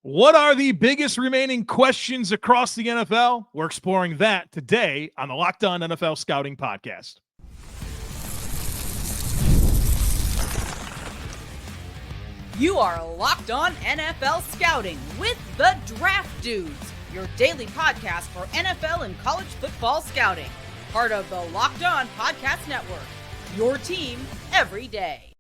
What are the biggest remaining questions across the NFL? We're exploring that today on the Locked On NFL Scouting Podcast. You are Locked On NFL Scouting with the Draft Dudes, your daily podcast for NFL and college football scouting. Part of the Locked On Podcast Network, your team every day.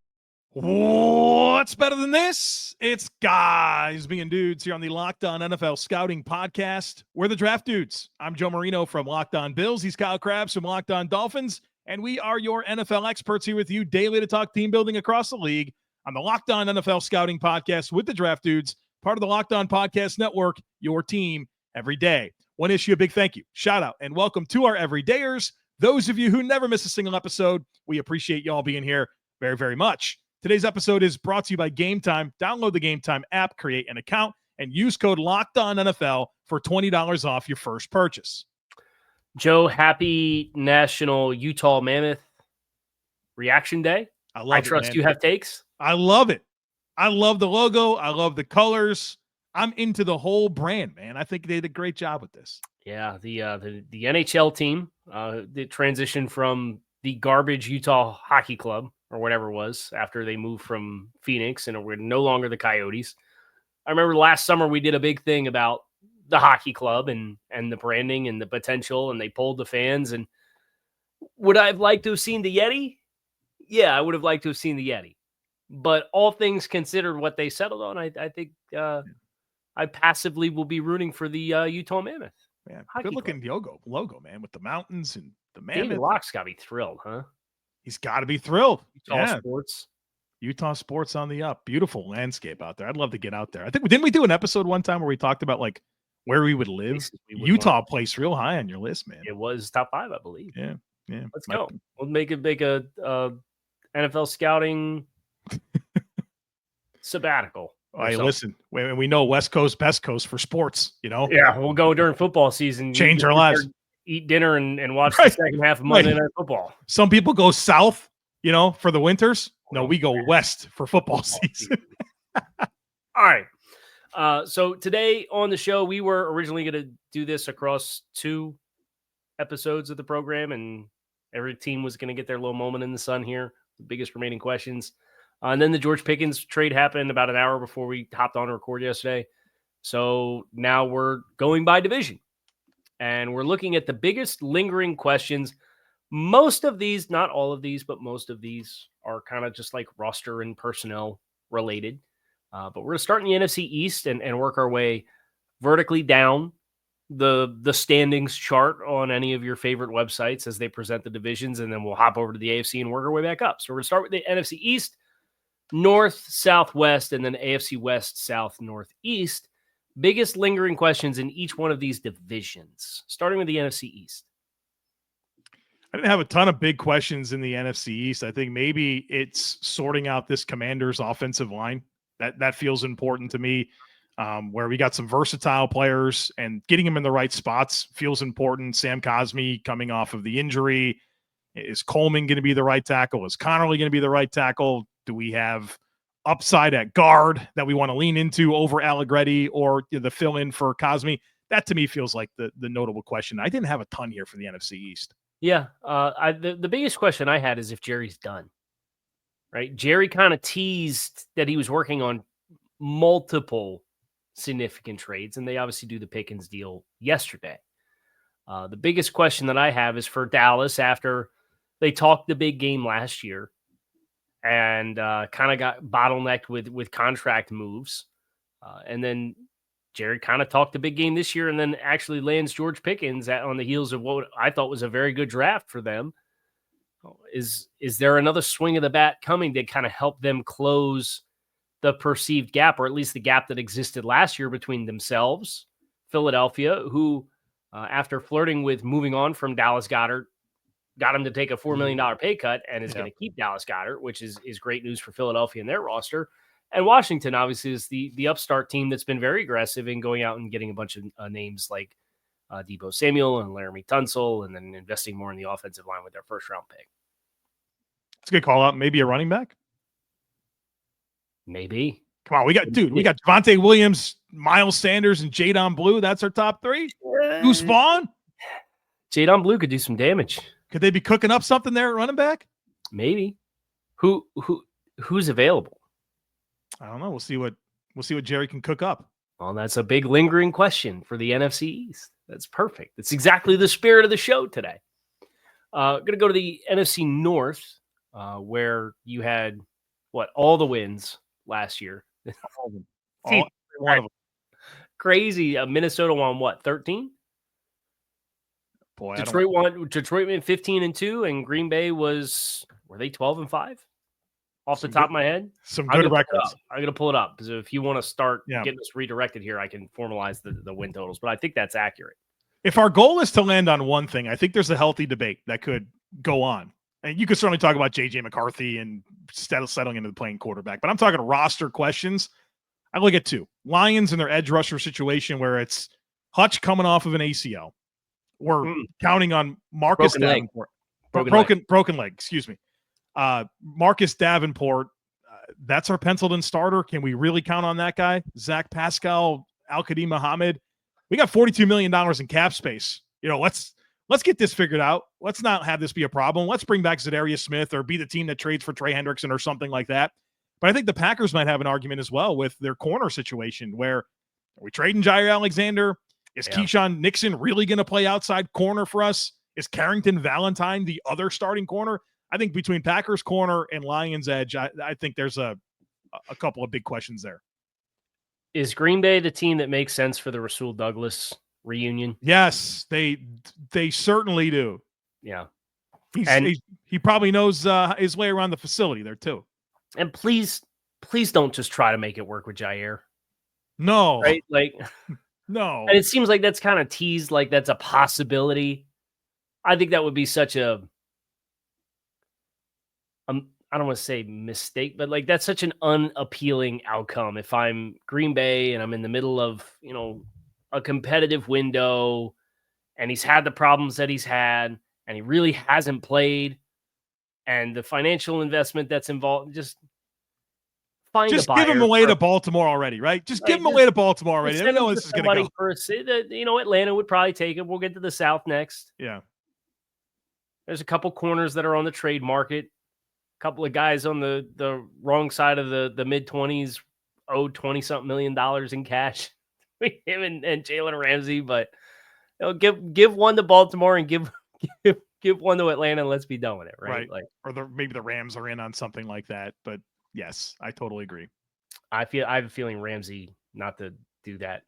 What's better than this? It's guys being dudes here on the Locked On NFL Scouting Podcast. We're the Draft Dudes. I'm Joe Marino from Locked On Bills. He's Kyle Krabs from Locked On Dolphins. And we are your NFL experts here with you daily to talk team building across the league on the Locked On NFL Scouting Podcast with the Draft Dudes, part of the Locked On Podcast Network, your team every day. Want to issue a big thank you, shout out, and welcome to our everydayers. Those of you who never miss a single episode, we appreciate y'all being here very, very much. Today's episode is brought to you by Game Time. Download the Game Time app, create an account, and use code LOCKEDONNFL for $20 off your first purchase. Joe, happy National Utah Mammoth Reaction Day. I trust you have takes. I love it. I love the logo. I love the colors. I'm into the whole brand, man. I think they did a great job with this. Yeah, the NHL team, the transition from the garbage Utah Hockey Club or whatever it was after they moved from Phoenix and we're no longer the Coyotes. I remember last summer we did a big thing about the hockey club and the branding and the potential, and they polled the fans. And would I have liked to have seen the Yeti? Yeah, I would have liked to have seen the Yeti. But all things considered, what they settled on, I think I passively will be rooting for the Utah Mammoth. Man, good looking logo, man, with the mountains and the Mammoth. David Locke's got to be thrilled, huh? He's got to be thrilled. Utah sports on the up. Beautiful landscape out there. I'd love to get out there. I think didn't we do an episode one time where we talked about like where we would live? Utah placed real high on your list, man. It was top 5, I believe. Yeah. Let's go. We'll make a NFL scouting sabbatical. Hey, listen, we know West Coast, best coast for sports, you know? Yeah, we'll go during football season. Change our lives. Eat dinner and watch the second half of Monday Night Football. Some people go south, for the winters. No, we go west for football season. All right. So today on the show, we were originally going to do this across 2 episodes of the program, and every team was going to get their little moment in the sun here. The biggest remaining questions. And then the George Pickens trade happened about an hour before we hopped on to record yesterday. So now we're going by division. And we're looking at the biggest lingering questions. Most of these, not all of these, but most of these are kind of just like roster and personnel related. But we're going to start in the NFC East and work our way vertically down the standings chart on any of your favorite websites as they present the divisions. And then we'll hop over to the AFC and work our way back up. So we're going to start with the NFC East, North, Southwest, and then AFC West, South, Northeast. Biggest lingering questions in each one of these divisions, starting with the NFC East. I didn't have a ton of big questions in the NFC East. I think maybe it's sorting out this Commanders offensive line. That feels important to me, where we got some versatile players and getting them in the right spots feels important. Sam Cosmi coming off of the injury. Is Coleman going to be the right tackle? Is Connerly going to be the right tackle? Do we have upside at guard that we want to lean into over Allegretti or the fill-in for Cosmi? That to me feels like the notable question. I didn't have a ton here for the NFC East. Yeah, the biggest question I had is if Jerry's done, right? Jerry kind of teased that he was working on multiple significant trades, and they obviously do the Pickens deal yesterday. The biggest question that I have is for Dallas after they talked the big game last year and kind of got bottlenecked with contract moves. And then Jerry kind of talked the big game this year and then actually lands George Pickens on the heels of what I thought was a very good draft for them. Is there another swing of the bat coming to kind of help them close the perceived gap, or at least the gap that existed last year between themselves, Philadelphia, who after flirting with moving on from Dallas Goedert, got him to take a $4 million pay cut and is going to keep Dallas Goedert, which is great news for Philadelphia and their roster. And Washington, obviously, is the upstart team that's been very aggressive in going out and getting a bunch of names like Deebo Samuel and Laramie Tunsil, and then investing more in the offensive line with their first-round pick. It's a good call out. Maybe a running back? Maybe. Come on, we got Javonte Williams Miles Sanders and Jadon Blue, that's our top three. Goose Vaughn? Jadon Blue could do some damage. Could they be cooking up something there at running back? Maybe. Who's available? I don't know. We'll see what Jerry can cook up. Well, that's a big lingering question for the NFC East. That's perfect. That's exactly the spirit of the show today. Going to go to the NFC North, where you had all the wins last year. All one of them. Crazy. Minnesota won 13? Boy, Detroit went 15-2, and Green Bay were they 12-5? Off the top of my head, some good records. I'm going to pull it up because if you want to start getting us redirected here, I can formalize the win totals. But I think that's accurate. If our goal is to land on one thing, I think there's a healthy debate that could go on. And you could certainly talk about J.J. McCarthy and settling into the playing quarterback. But I'm talking roster questions. I look at two. Lions and their edge rusher situation where it's Hutch coming off of an ACL. We're counting on Marcus Davenport. Broken leg, excuse me. Marcus Davenport, that's our penciled-in starter. Can we really count on that guy? Zach Pascal, Al-Qadim Muhammad. We got $42 million in cap space. Let's get this figured out. Let's not have this be a problem. Let's bring back Zadarius Smith or be the team that trades for Trey Hendrickson or something like that. But I think the Packers might have an argument as well with their corner situation where are we trading Jair Alexander? Is Keyshawn Nixon really going to play outside corner for us? Is Carrington Valentine the other starting corner? I think between Packers corner and Lions edge, I think there's a couple of big questions there. Is Green Bay the team that makes sense for the Rasul Douglas reunion? Yes, they certainly do. Yeah. He probably knows his way around the facility there too. And please don't just try to make it work with Jair. No. Right? No. And it seems like that's kind of teased like that's a possibility. I think that would be such a I don't want to say mistake, but that's such an unappealing outcome. If I'm Green Bay and I'm in the middle of, a competitive window and he's had the problems that he's had and he really hasn't played and the financial investment that's involved, just give him away to Baltimore already, right? Just give him away to Baltimore already. They know this is going to go. First, Atlanta would probably take him. We'll get to the South next. Yeah. There's a couple corners that are on the trade market. A couple of guys on the wrong side of the mid-20s owed $20-something million in cash. Him and Jalen Ramsey, but give one to Baltimore and give one to Atlanta and let's be done with it, right? Maybe the Rams are in on something like that, but yes, I totally agree. I have a feeling Ramsey, not to do that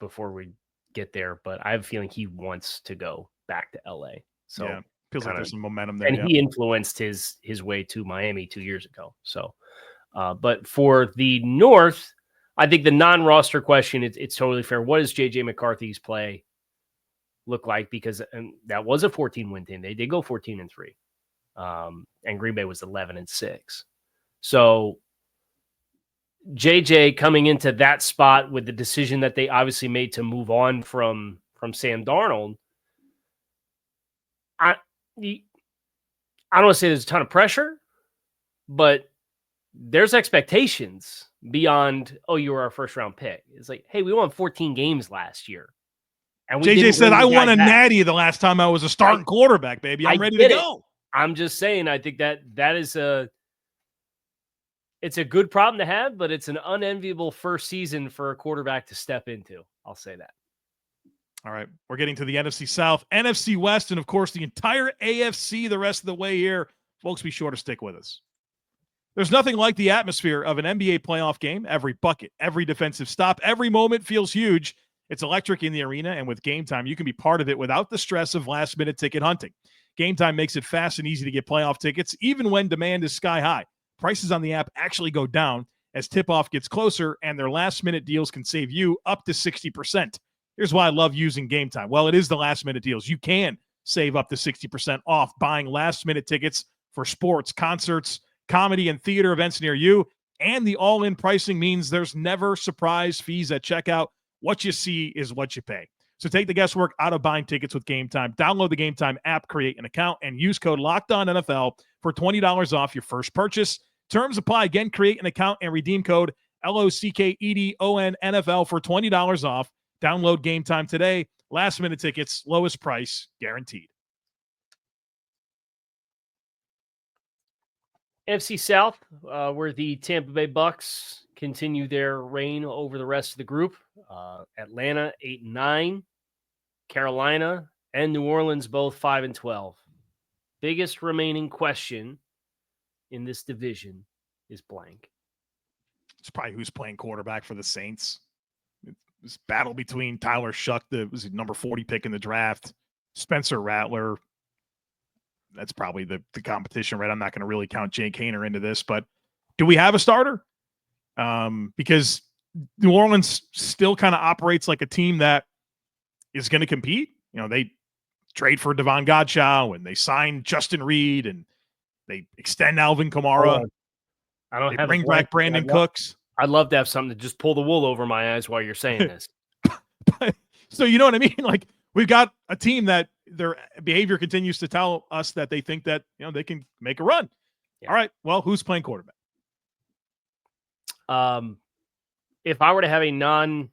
before we get there, but I have a feeling he wants to go back to LA. So yeah, feels like there's some momentum there. And he influenced his way to Miami 2 years ago. So, but for the North, I think the non-roster question, it's totally fair. What does J.J. McCarthy's play look like? Because that was a 14-win team. They did go 14-3. And Green Bay was 11-6. So JJ coming into that spot with the decision that they obviously made to move on from Sam Darnold, I don't want to say there's a ton of pressure, but there's expectations beyond, you were our first round pick. It's like, hey, we won 14 games last year. And JJ said, I won a natty the last time I was a starting quarterback, baby. I'm ready to go. I'm just saying, I think that is it's a good problem to have, but it's an unenviable first season for a quarterback to step into. I'll say that. All right. We're getting to the NFC South, NFC West, and of course the entire AFC the rest of the way here. Folks, be sure to stick with us. There's nothing like the atmosphere of an NBA playoff game. Every bucket, every defensive stop, every moment feels huge. It's electric in the arena, and with Game Time, you can be part of it without the stress of last-minute ticket hunting. Game Time makes it fast and easy to get playoff tickets, even when demand is sky high. Prices on the app actually go down as tip-off gets closer, and their last-minute deals can save you up to 60%. Here's why I love using Game Time. Well, it is the last-minute deals. You can save up to 60% off buying last-minute tickets for sports, concerts, comedy, and theater events near you, and the all-in pricing means there's never surprise fees at checkout. What you see is what you pay. So take the guesswork out of buying tickets with Game Time. Download the Game Time app, create an account, and use code LOCKEDONNFL for $20 off your first purchase. Terms apply. Again, create an account and redeem code LOCKEDON NFL for $20 off. Download Game Time today. Last minute tickets, lowest price guaranteed. NFC South, where the Tampa Bay Bucks continue their reign over the rest of the group. Atlanta 8-9, Carolina and New Orleans both 5-12. Biggest remaining question in this division is blank. It's probably who's playing quarterback for the Saints. This battle between Tyler Shuck, the was number 40 pick in the draft, Spencer Rattler. That's probably the competition, right? I'm not going to really count Jake Haener into this, but do we have a starter? Because New Orleans still kind of operates like a team that is going to compete. You know, they trade for Devon Godchow and they sign Justin Reed and they extend Alvin Kamara. I don't they have bring back Brandon Cooks. I'd love to have something to just pull the wool over my eyes while you're saying this. So you know what I mean? Like, we've got a team that their behavior continues to tell us that they think that, you know, they can make a run. Yeah. All right. Well, who's playing quarterback? If I were to have a non-roster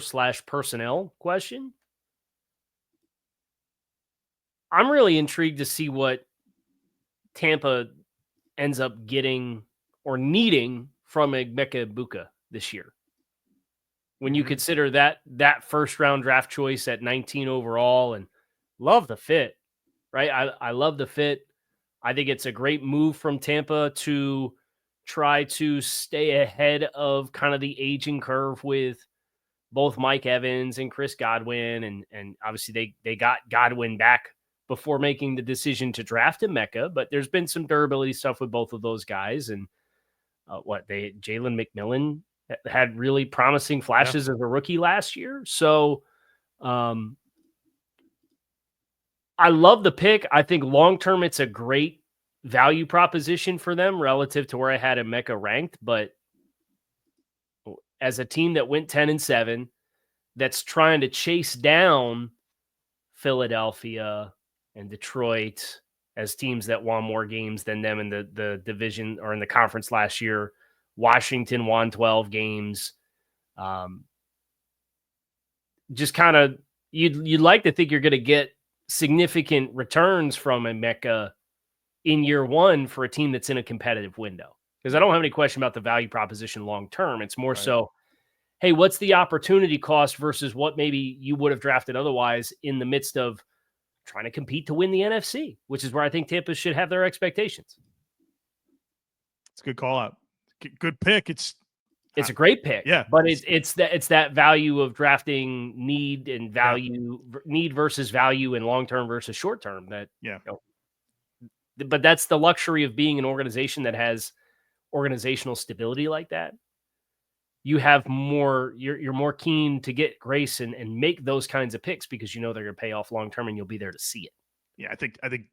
/ personnel question, I'm really intrigued to see what Tampa ends up getting or needing from Emeka Egbuka this year. When you consider that first round draft choice at 19 overall, and love the fit, right? I love the fit. I think it's a great move from Tampa to try to stay ahead of kind of the aging curve with both Mike Evans and Chris Godwin. And obviously they got Godwin back before making the decision to draft Emeka, but there's been some durability stuff with both of those guys. And Jalen McMillan had really promising flashes as a rookie last year. So I love the pick. I think long-term, it's a great value proposition for them relative to where I had Emeka ranked. But as a team that went 10-7, that's trying to chase down Philadelphia and Detroit as teams that won more games than them in the division or in the conference last year. Washington won 12 games. Just kind of, you'd like to think you're going to get significant returns from Emeka in year one for a team that's in a competitive window. Because I don't have any question about the value proposition long term. It's more so, hey, what's the opportunity cost versus what maybe you would have drafted otherwise in the midst of trying to compete to win the NFC, which is where I think Tampa should have their expectations. It's a good call out. Good pick. It's a great pick. Yeah. But it's that value of drafting need and value, need versus value, and long-term versus short-term that, but that's the luxury of being an organization that has organizational stability like that. You have more, you're more keen to get grace and make those kinds of picks because you know they're going to pay off long-term and you'll be there to see it. Yeah, I think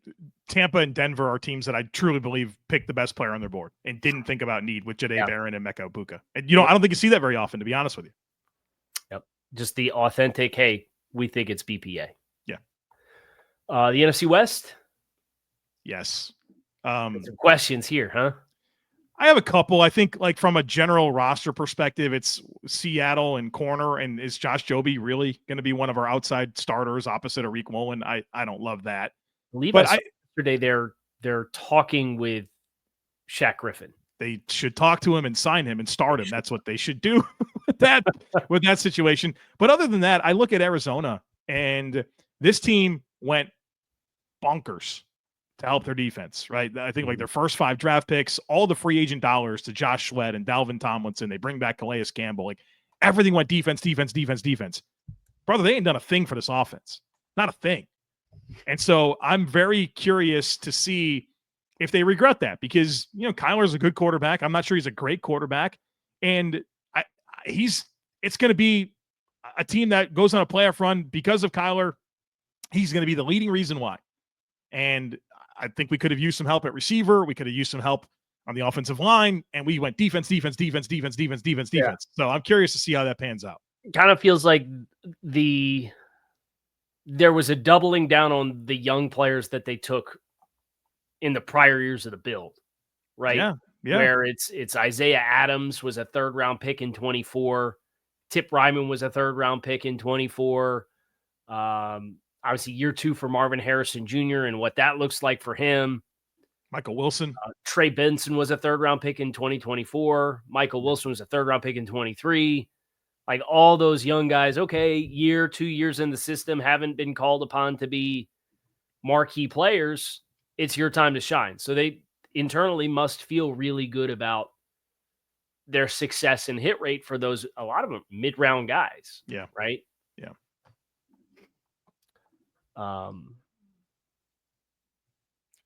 Tampa and Denver are teams that I truly believe picked the best player on their board and didn't think about need with Jahdae Barron and Emeka Egbuka. And, I don't think you see that very often, to be honest with you. Yep. Just the authentic, hey, we think it's BPA. Yeah. The NFC West? Yes. Some questions here, huh? I have a couple. I think, like, from a general roster perspective, it's Seattle and corner. And is Josh Jobe really going to be one of our outside starters opposite Arik Woolen? I don't love that. Yesterday they're talking with Shaq Griffin. They should talk to him and sign him and start him. That's what they should do with that situation. But other than that, I look at Arizona, and this team went bonkers to help their defense, right? I think like their first 5 draft picks, all the free agent dollars to Josh Sweat and Dalvin Tomlinson, they bring back Calais Campbell. Like, everything went defense. Brother, they ain't done a thing for this offense. Not a thing. And so I'm very curious to see if they regret that because, Kyler's a good quarterback. I'm not sure he's a great quarterback. And it's going to be a team that goes on a playoff run because of Kyler. He's going to be the leading reason why. And I think we could have used some help at receiver. We could have used some help on the offensive line, and we went defense. Yeah. So I'm curious to see how that pans out. It kind of feels like there was a doubling down on the young players that they took in the prior years of the build, right? Yeah. where it's Isaiah Adams was a 3rd round pick in 24. Tip Ryman was a 3rd round pick in 24. Obviously year 2 for Marvin Harrison Jr. and what that looks like for him. Michael Wilson. Trey Benson was a 3rd round pick in 2024. Michael Wilson was a 3rd round pick in 23. Like all those young guys, okay, 2 years in the system, haven't been called upon to be marquee players. It's your time to shine. So they internally must feel really good about their success and hit rate for those, a lot of them mid-round guys. Yeah. Right. Yeah.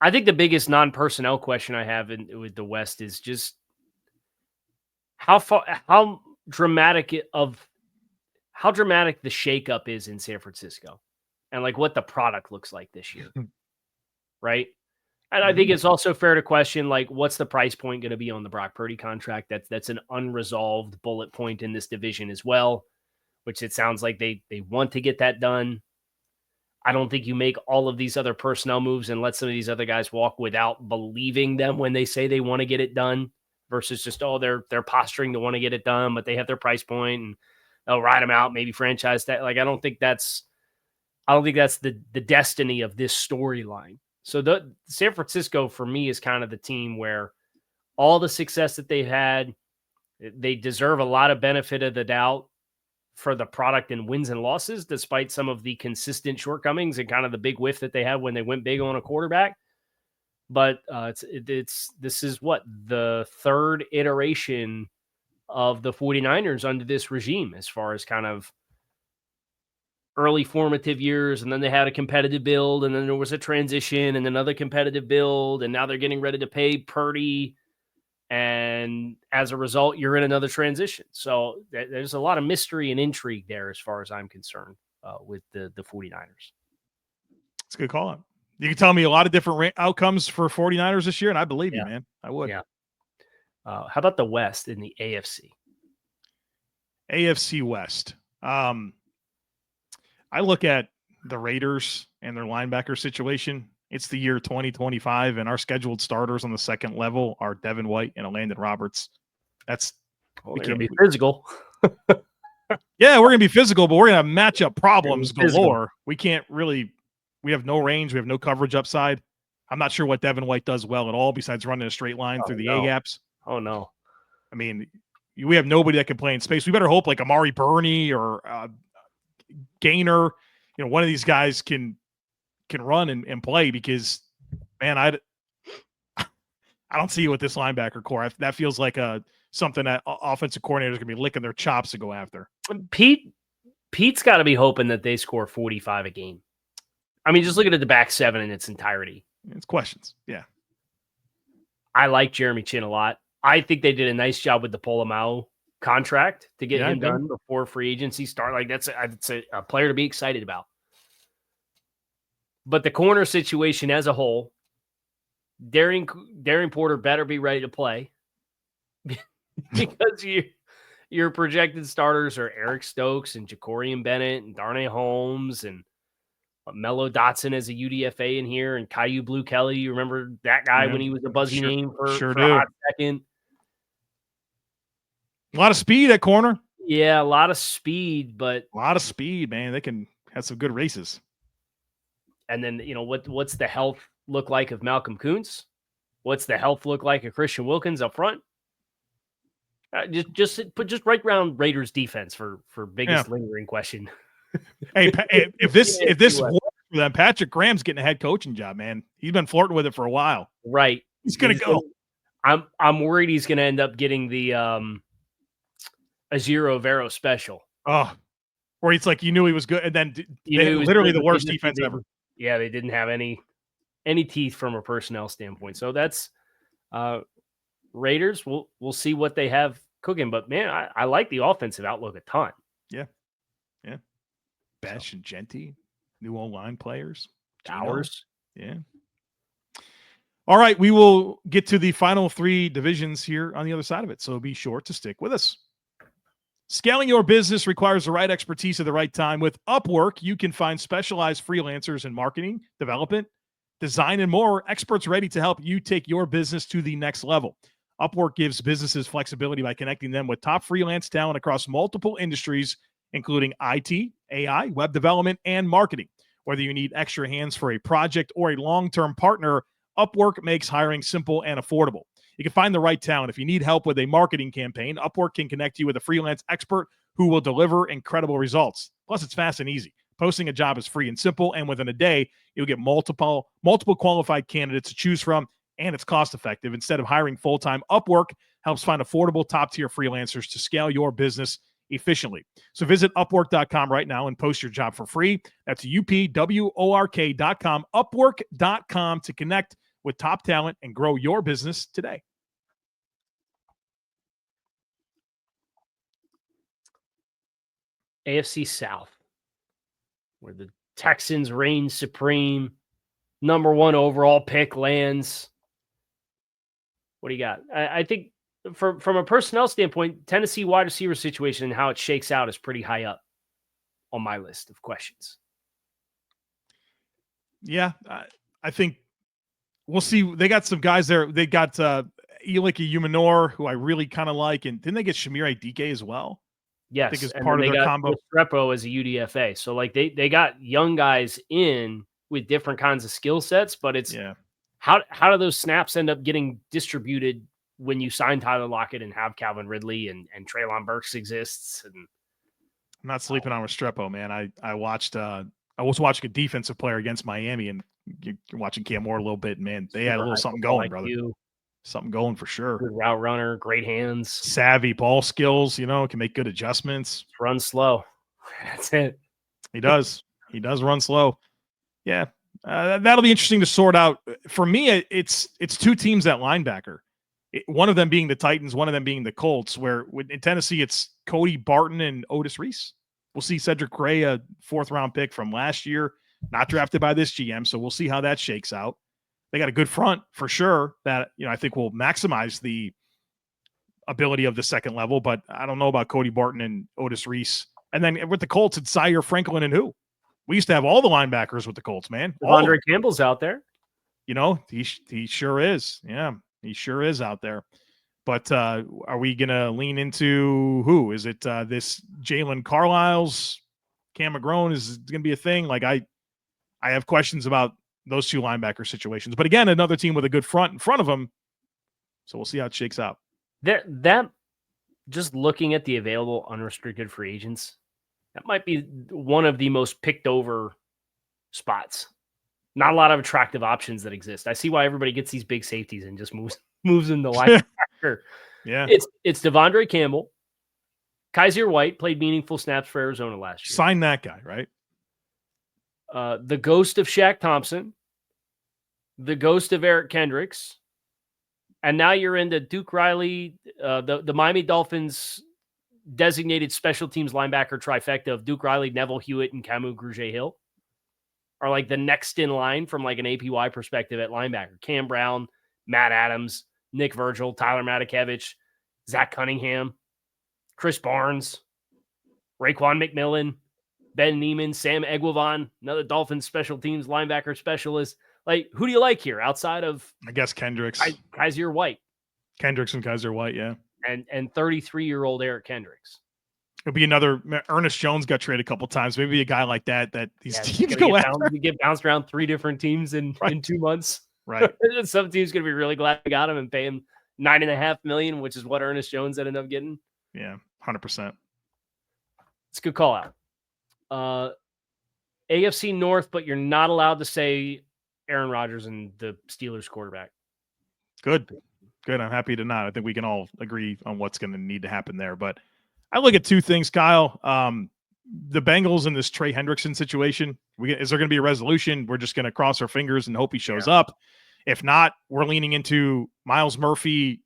I think the biggest non-personnel question I have with the West is just how dramatic the shakeup is in San Francisco and like what the product looks like this year. Right. And I think it's also fair to question, like, what's the price point going to be on the Brock Purdy contract? That's an unresolved bullet point in this division as well, which it sounds like they want to get that done. I don't think you make all of these other personnel moves and let some of these other guys walk without believing them when they say they want to get it done versus just, they're posturing to want to get it done, but they have their price point and they'll ride them out, maybe franchise that. Like, I don't think that's the destiny of this storyline. So the San Francisco for me is kind of the team where all the success that they've had, they deserve a lot of benefit of the doubt for the product and wins and losses, despite some of the consistent shortcomings and kind of the big whiff that they had when they went big on a quarterback. But this is what the 3rd iteration of the 49ers under this regime, as far as kind of early formative years. And then they had a competitive build, and then there was a transition and another competitive build. And now they're getting ready to pay Purdy. And as a result, you're in another transition. So there's a lot of mystery and intrigue there as far as I'm concerned with the 49ers. It's a good call out. You can tell me a lot of different outcomes for 49ers this year, and I believe you, man. I would. Yeah. How about the West in the AFC? AFC West. I look at the Raiders and their linebacker situation. It's the year 2025, and our scheduled starters on the 2nd level are Devin White and Landon Roberts. We can't be physical. Yeah, we're going to be physical, but we're going to have matchup problems galore. We can't really – we have no range. We have no coverage upside. I'm not sure what Devin White does well at all besides running a straight line through the A-gaps. Oh, no. I mean, we have nobody that can play in space. We better hope like Amari Burney or Gaynor, one of these guys can run and play, because, man, I don't see you with this linebacker core. That feels like something that offensive coordinators are going to be licking their chops to go after. Pete's got to be hoping that they score 45 a game. I mean, just looking at the back 7 in its entirety. It's questions. Yeah. I like Jeremy Chin a lot. I think they did a nice job with the Polamalu contract to get him done before free agency start. Like, that's a player to be excited about. But the corner situation as a whole, Darian Porter better be ready to play because your projected starters are Eric Stokes and Jacorian Bennett and Darnay Holmes and Mello Dotson as a UDFA in here, and Caillou Blue Kelly. You remember that guy when he was a buzzy name for a hot second? A lot of speed at corner. Yeah, a lot of speed, but a lot of speed, man. They can have some good races. And then, what's the health look like of Malcolm Kuntz? What's the health look like of Christian Wilkins up front? Just right around Raiders defense for biggest lingering question. Hey, if this works for them, Patrick Graham's getting a head coaching job, man. He's been flirting with it for a while. Right. He's gonna go. I'm worried he's gonna end up getting the Ajiro Vero special. Oh, where it's like you knew he was good, and then literally the worst defense ever. Yeah, they didn't have any teeth from a personnel standpoint. So that's Raiders. We'll see what they have cooking. But man, I like the offensive outlook a ton. Yeah. Besh and Genty, new O-line players. Towers. Yeah. All right, we will get to the final 3 divisions here on the other side of it, so be sure to stick with us. Scaling your business requires the right expertise at the right time. With Upwork, you can find specialized freelancers in marketing, development, design, and more, experts ready to help you take your business to the next level. Upwork gives businesses flexibility by connecting them with top freelance talent across multiple industries, including IT, AI, web development, and marketing. Whether you need extra hands for a project or a long-term partner, Upwork makes hiring simple and affordable. You can find the right talent. If you need help with a marketing campaign, Upwork can connect you with a freelance expert who will deliver incredible results. Plus, it's fast and easy. Posting a job is free and simple, and within a day, you'll get multiple qualified candidates to choose from, and it's cost-effective. Instead of hiring full-time, Upwork helps find affordable, top-tier freelancers to scale your business efficiently. So visit Upwork.com right now and post your job for free. That's UPWORK.com, Upwork.com to connect with top talent and grow your business today. AFC South, where the Texans reign supreme, number 1 overall pick lands. What do you got? I think from a personnel standpoint, Tennessee wide receiver situation and how it shakes out is pretty high up on my list of questions. Yeah, I think we'll see. They got some guys there. They got Eliki Umanor, who I really kind of like, and didn't they get Shamir Adike as well? Yes, I think it's part of their combo. Restrepo as a UDFA, so like they got young guys in with different kinds of skill sets, but it's how do those snaps end up getting distributed when you sign Tyler Lockett and have Calvin Ridley and Treylon Burks exists? And I'm not sleeping on Restrepo, man. I watched I was watching a defensive player against Miami, and you're watching Cam Moore a little bit, man. They had a little something going, brother. Something going for sure. Good route runner, great hands, savvy ball skills. Can make good adjustments. Run slow. That's it. He does. He does run slow. Yeah, that'll be interesting to sort out. For me, it's 2 teams at linebacker. One of them being the Titans, one of them being the Colts. Where in Tennessee, it's Cody Barton and Otis Reese. We'll see Cedric Gray, a 4th-round pick from last year, not drafted by this GM. So we'll see how that shakes out. They got a good front for sure that, I think will maximize the ability of the second level, but I don't know about Cody Barton and Otis Reese. And then with the Colts, it's Zaire Franklin and who? We used to have all the linebackers with the Colts, man. Andre Campbell's out there. He sure is. Yeah, he sure is out there. But are we going to lean into who? Is it this Jalen Carlisle's Cam McGrone is going to be a thing? Like I have questions about those 2 linebacker situations. But again, another team with a good front in front of them. So we'll see how it shakes out. That just looking at the available unrestricted free agents, that might be one of the most picked over spots. Not a lot of attractive options that exist. I see why everybody gets these big safeties and just moves into linebacker. Yeah. It's Devondre Campbell. Kaiser White played meaningful snaps for Arizona last year. Sign that guy, right? The ghost of Shaq Thompson, the ghost of Eric Kendricks, and now you're into Duke Riley, the Miami Dolphins designated special teams linebacker trifecta of Duke Riley, Neville Hewitt, and Camus Grugier-Hill are like the next in line from like an APY perspective at linebacker. Cam Brown, Matt Adams, Nick Virgil, Tyler Matakevich, Zach Cunningham, Chris Barnes, Raekwon McMillan, Ben Neiman, Sam Eguavoen, another Dolphins special teams linebacker specialist. Like, who do you like here outside of, I guess, Kendricks? Kaiser White. Kendricks and Kaiser White, yeah. And 33-year-old Eric Kendricks. It'll be another. Ernest Jones got traded a couple times. Maybe a guy like that these teams go after. You get bounced around 3 different teams in 2 months. Right. Some teams going to be really glad they got him and pay him $9.5 million, which is what Ernest Jones ended up getting. Yeah, 100%. It's a good call out. AFC North, but you're not allowed to say Aaron Rodgers and the Steelers quarterback. Good. I'm happy to not. I think we can all agree on what's going to need to happen there. But I look at 2 things, Kyle. The Bengals in this Trey Hendrickson situation. Is there going to be a resolution? We're just going to cross our fingers and hope he shows up. If not, we're leaning into Miles Murphy,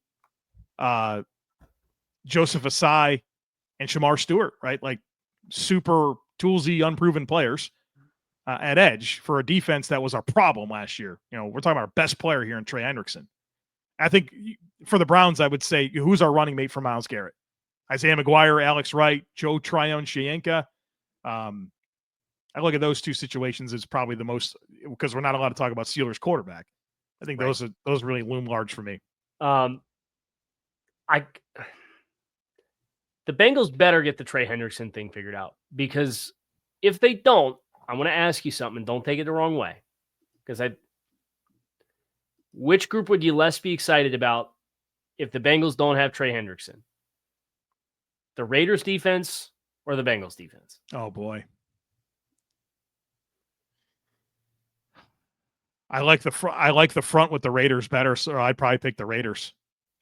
Joseph Asai, and Shamar Stewart, right? Like super toolsy, unproven players at edge for a defense that was our problem last year. We're talking about our best player here in Trey Hendrickson. I think for the Browns, I would say, who's our running mate for Myles Garrett? Isaiah McGuire, Alex Wright, Joe Tryon-Shoyinka. I look at those 2 situations as probably the most, because we're not allowed to talk about Steelers quarterback. I think those really loom large for me. The Bengals better get the Trey Hendrickson thing figured out, because if they don't, I'm going to ask you something. Don't take it the wrong way, because which group would you less be excited about if the Bengals don't have Trey Hendrickson? The Raiders defense or the Bengals defense? Oh boy. I like the front with the Raiders better, so I'd probably pick the Raiders.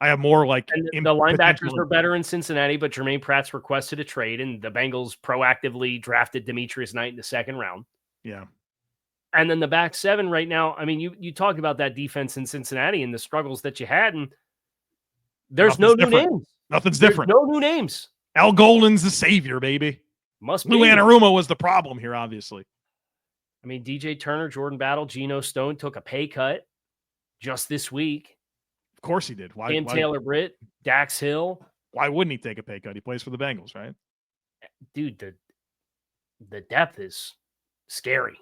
I have more like and the linebackers are better in Cincinnati, but Jermaine Pratt's requested a trade, and the Bengals proactively drafted Demetrius Knight in the second round. Yeah. And then the back seven right now, I mean, you talked about that defense in Cincinnati and the struggles that you had, and there's no new names. Nothing's different. No new names. Al Golden's the savior, baby. Must Lou be. Anarumo was the problem here, obviously. I mean, DJ Turner, Jordan Battle, Geno Stone took a pay cut just this week. Of course he did. Why Taylor Britt, Dax Hill. Why wouldn't he take a pay cut? He plays for the Bengals, right? Dude, the depth is scary.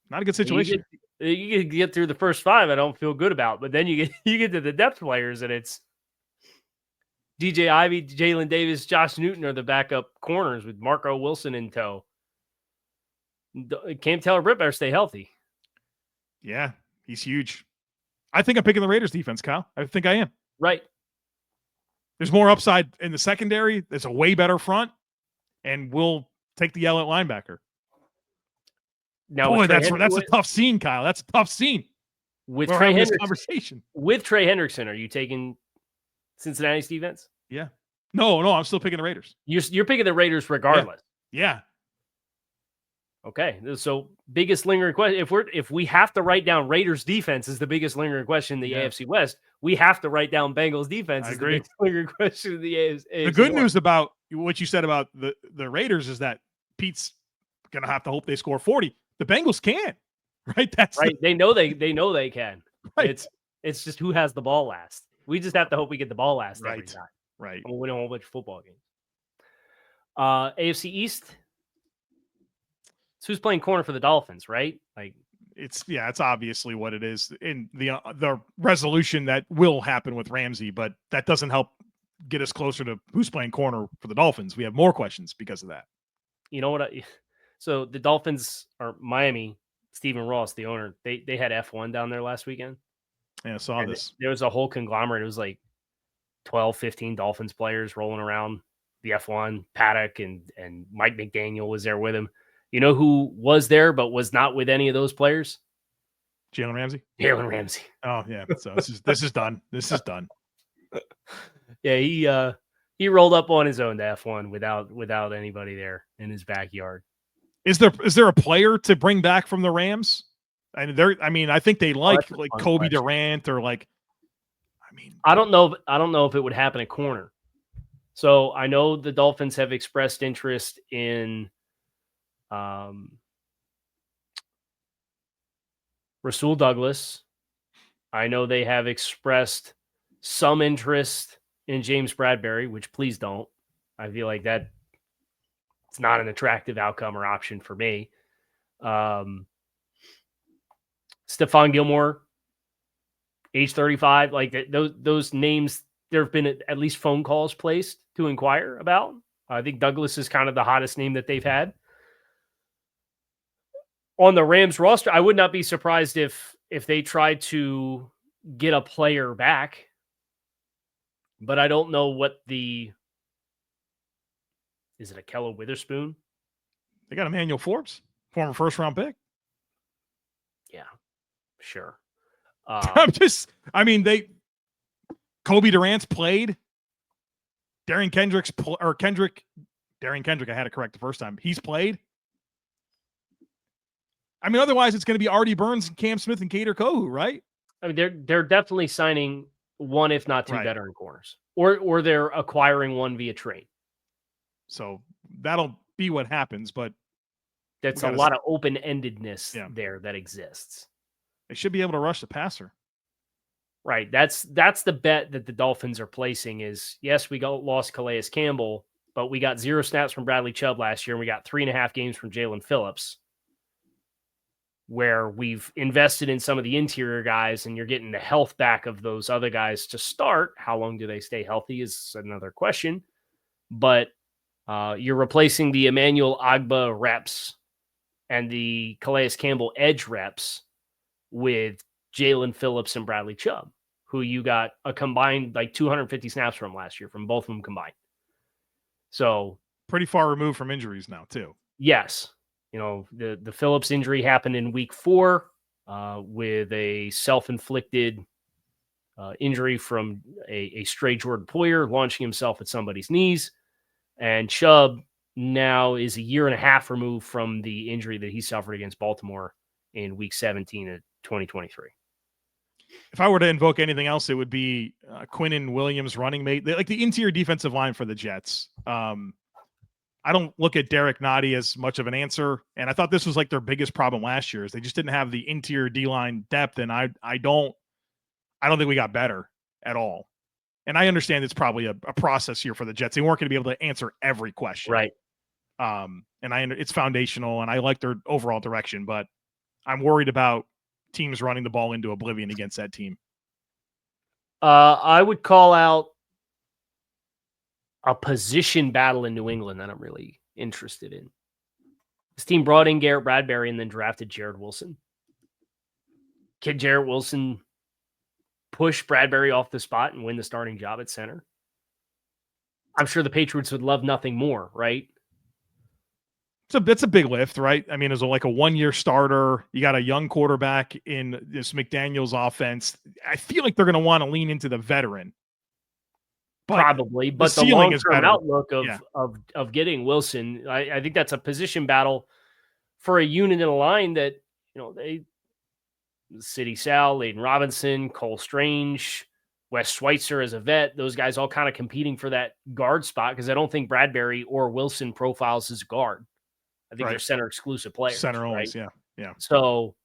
Not a good situation. You get through the first five, I don't feel good about. But then you get to the depth players, and it's DJ Ivey, Jalen Davis, Josh Newton are the backup corners with Marco Wilson in tow. Cam Taylor-Britt better stay healthy. Yeah, he's huge. I think I'm picking the Raiders defense, Kyle. I think I am. Right. There's more upside in the secondary. There's a way better front, and we'll take the yellow at linebacker. Now, boy, that's a tough scene, Kyle. That's a tough scene. With Trey Hendrickson, conversation. With Trey Hendrickson, are you taking Cincinnati's defense? Yeah. No, I'm still picking the Raiders. You're picking the Raiders regardless. Yeah. Okay, so biggest lingering question. If we have to write down Raiders defense is the biggest lingering question in the AFC West, we have to write down Bengals defense as the biggest lingering question in the AFC. The good news about what you said about the Raiders is that Pete's gonna have to hope they score 40. The Bengals can, right? That's right. They know they can. Right. It's just who has the ball last. We just have to hope we get the ball last every time. Right. And we'll win a whole bunch of football games. AFC East. So who's playing corner for the Dolphins, right? Like it's obviously what it is in the resolution that will happen with Ramsey, but that doesn't help get us closer to who's playing corner for the Dolphins. We have more questions because of that. You know what? So the Dolphins are Miami. Stephen Ross, the owner, they had F1 down there last weekend. Yeah, I saw this. There was a whole conglomerate. It was like 12, 15 Dolphins players rolling around the F1. Paddock and Mike McDaniel was there with him. You know who was there but was not with any of those players? Jalen Ramsey. Jalen Ramsey. Oh yeah. So this is done. This is done. Yeah, he rolled up on his own to F1 without anybody there in his backyard. Is there a player to bring back from the Rams? I think they like Kobe Durant or like. I don't know if it would happen at corner. So I know the Dolphins have expressed interest in Rasul Douglas. I know they have expressed some interest in James Bradbury, which please don't. I feel like that it's not an attractive outcome or option for me. Stephon Gilmore, age 35, like those names, there have been at least phone calls placed to inquire about. I think Douglas is kind of the hottest name that they've had. On the Rams roster, I would not be surprised if they tried to get a player back, but I don't know what is it Akello Witherspoon? They got Emmanuel Forbes, former first-round pick. Yeah, sure. Kobe Durant's played. Darian Kendrick, I had it correct the first time. He's played. I mean, otherwise it's going to be Artie Burns, Cam Smith, and Kader Kohu, right? I mean, they're definitely signing one, if not two, veteran corners, or they're acquiring one via trade. So that'll be what happens, but that's a lot of open-endedness there that exists. They should be able to rush the passer. Right. That's the bet that the Dolphins are placing is, yes, we lost Calais Campbell, but we got 0 snaps from Bradley Chubb last year, and we got 3.5 games from Jalen Phillips. where we've invested in some of the interior guys and you're getting the health back of those other guys to start. How long do they stay healthy is another question. But you're replacing the Emmanuel Agba reps and the Calais Campbell edge reps with Jalen Phillips and Bradley Chubb, who you got a combined like 250 snaps from last year from both of them combined. So pretty far removed from injuries now too. Yes. The Phillips injury happened in week 4 with a self-inflicted injury from a stray Jordan Poyer launching himself at somebody's knees. And Chubb now is a year and a half removed from the injury that he suffered against Baltimore in week 17 of 2023. If I were to invoke anything else, it would be Quinnen Williams running mate, like the interior defensive line for the Jets. I don't look at Derek Nottie as much of an answer. And I thought this was like their biggest problem last year is they just didn't have the interior D-line depth. And I don't think we got better at all. And I understand it's probably a process here for the Jets. They weren't going to be able to answer every question. Right. And it's foundational and I like their overall direction, but I'm worried about teams running the ball into oblivion against that team. I would call out a position battle in New England that I'm really interested in. This team brought in Garrett Bradbury and then drafted Jared Wilson. Can Jared Wilson push Bradbury off the spot and win the starting job at center? I'm sure the Patriots would love nothing more, right? It's a big lift, right? I mean, as like a 1-year starter, you got a young quarterback in this McDaniels offense. I feel like they're going to want to lean into the veteran. Probably, but the long-term outlook of getting Wilson, I think that's a position battle for a unit in a line that, City Sal, Layden Robinson, Cole Strange, Wes Schweitzer as a vet, those guys all kind of competing for that guard spot because I don't think Bradbury or Wilson profiles as guard. I think they're center exclusive players. Center only, right? Yeah. So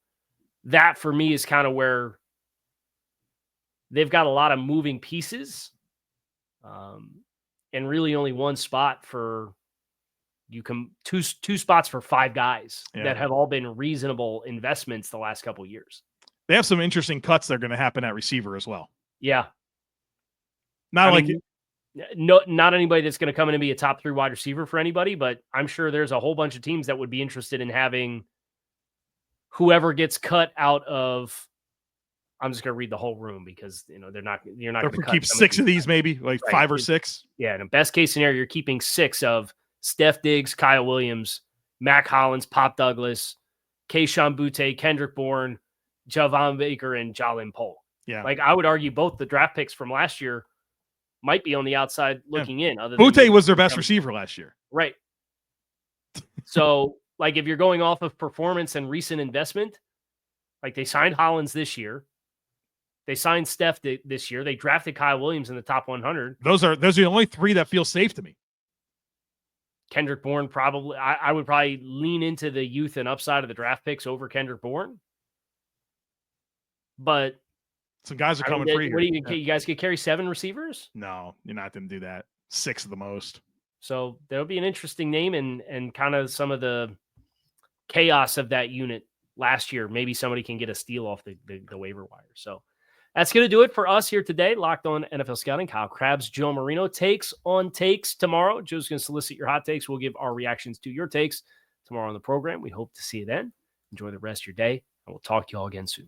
that for me is kind of where they've got a lot of moving pieces. And really only one spot for two spots for 5 guys that have all been reasonable investments the last couple of years. They have some interesting cuts that are going to happen at receiver as well. Yeah. Not anybody that's going to come in and be a top 3 wide receiver for anybody, but I'm sure there's a whole bunch of teams that would be interested in having whoever gets cut out of. I'm just going to read the whole room because you're not going to keep 6 of these, maybe like 5 or 6. Yeah, in a best case scenario, you're keeping 6 of Steph Diggs, Kyle Williams, Mac Hollins, Pop Douglas, Keyshawn Butte, Kendrick Bourne, Javon Baker, and Jalen Poole. Yeah, like I would argue both the draft picks from last year might be on the outside looking in. Other Butte was their best receiver last year, right? So, like if you're going off of performance and recent investment, like they signed Hollins this year. They signed Steph this year. They drafted Kyle Williams in the top 100. Those are the only 3 that feel safe to me. Kendrick Bourne probably. I would probably lean into the youth and upside of the draft picks over Kendrick Bourne. But some guys are coming free. What do you guys could carry 7 receivers? No, you're not going to do that. 6 at the most. So there'll be an interesting name and kind of some of the chaos of that unit last year. Maybe somebody can get a steal off the waiver wire. So. That's going to do it for us here today. Locked on NFL Scouting. Kyle Krabs, Joe Marino. Takes on takes tomorrow. Joe's going to solicit your hot takes. We'll give our reactions to your takes tomorrow on the program. We hope to see you then. Enjoy the rest of your day, and we'll talk to you all again soon.